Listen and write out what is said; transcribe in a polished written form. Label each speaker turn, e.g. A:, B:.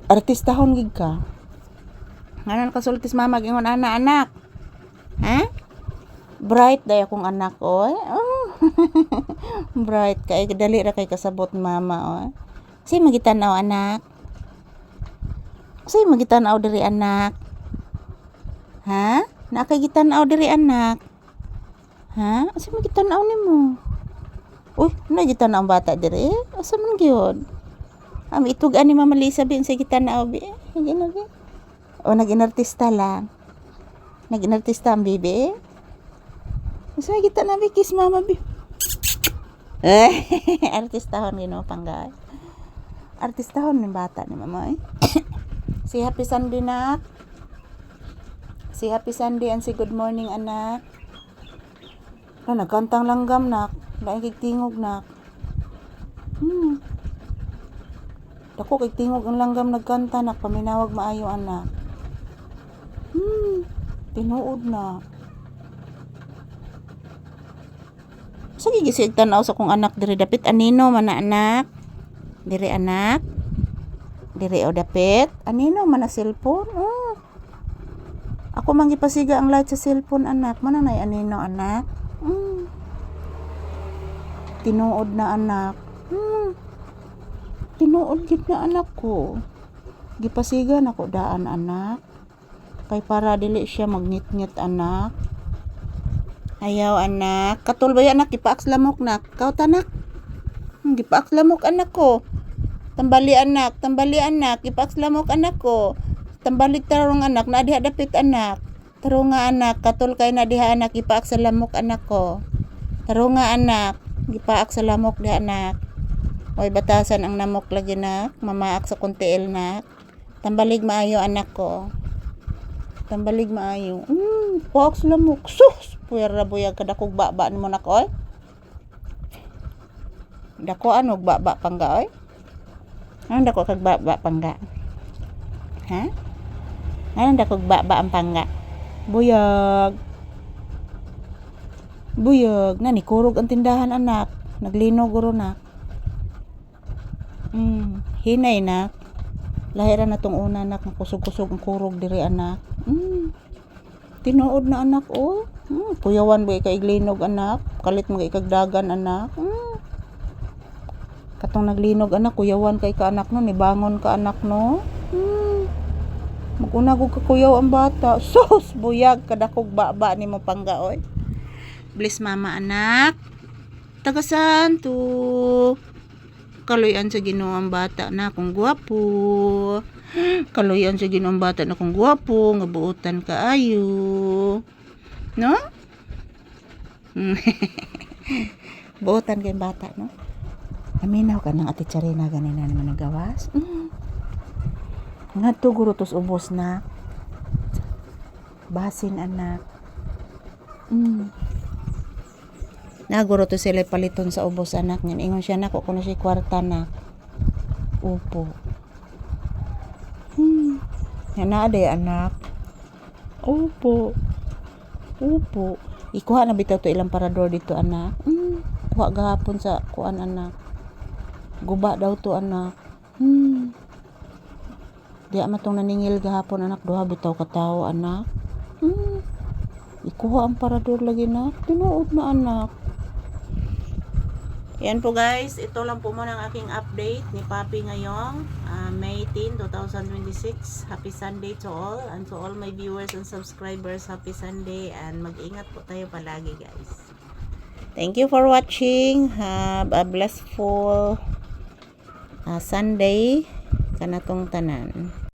A: Artistahon gid ka. Nganon kasultis mama gingon anak. Ha? Bright day akong anak oy. Oh. Bright kay dali ra kay kasabot mama oy. Say magitanaw anak. Say magitanaw diri anak. Ha? Nakay gitanaw diri anak. Ha? Say magitanaw nimo. Uy, na gitanaw ang bata diri. Asa man gyud? Ami itug ani Mama Lisa bin sa gitanaw bi. Hindi na bi. O nag-inartista lang. Nag-inartista ang bibi. Asa gitanaw bi kiss mama bi. Artistahon gino panggay. Artistahon ni bata ni mama eh. Si Happy Sunday nak. Si Happy Sunday and si good morning anak. Nagkantang langgam nak. Lain kay tingog nak. Dako kay tingog ang langgam nagkanta nak paminawag maayo anak. Tinuod na. Sige gisig tanaw sa kong anak diri dapit anino man na anak. Diri anak. Diri o dapit anino man na cellphone. Ako man gipasiga ang light sa cellphone anak. Man nay anino anak. Tinuod na anak. Tinuod gid na anak ko. Gipasiga na ko daan anak. Kay para dili siya magnit-ngit anak. Ayaw anak. Katul ba anak gipaaks lamok nak. Kaut anak. Gipaaks lamok anak ko. Tambali anak, gipaaks lamok anak ko. Tambalik tarong anak na diha dapit anak. Tarunga anak, katul kay na diha anak gipaaks lamok anak ko. Tarunga anak, gipaaks lamok diha anak. Oy batasan ang namok lagi nak, mamaak sa kuntiil nak. Tambalig maayo anak ko. Tambalig maayo. Paaks lamok. Sus, puyara buyag kadakog baba nimo nak oy. Dako ano baba pangga oy. Ano dako kag baba pangga? Ha? Ano dako baba ang pangga? Buyag. Buyag na ni kurog ang tindahan anak. Naglino guro nak. Hinay nak. Lahiran na tong una nak kusog-kusog ang kurog diri anak. Tinuod na anak oh. Puyawan ba kay glinog anak? Kalit mo kay kagdagan anak. Katong naglinog anak kuyawan kay ka anak no ni bangon ka anak no. Maguna gud ka kuyaw ang bata. Sus buyag kadakog baba nimo pangga oy. Bless mama anak. Tagasan to. Kaluyan sa Ginoo ang bata na kung gwapo. Kaluyan sa Ginoo ang bata na kung gwapo, nga buotan kaayo. No? Buotan kay bata, no? Aminaw ka ng Ate Charina ganina naman nagawas. Ngadto guro tos ubos na. Basin anak. Naguro to sila paliton sa ubos anak niyan. Ingon siya na kuno siya kwarta na. Upo. Yan na day anak. Upo. Upo. Ikuha na bitaw to ilang parador dito anak. Kuha gahapon sa kuan anak. Guba daw to anak. Diya matong naningil gahapon anak. Duha bitaw ka tao anak. Ikuha ang parador lagi na. Tinuod na anak. Yan po guys, ito lang po muna ang aking update ni Papi ngayong May 10, 2026. Happy Sunday to all and to all my viewers and subscribers. Happy Sunday and mag-ingat po tayo palagi guys. Thank you for watching. Have a blissful Sunday kanatong tanan.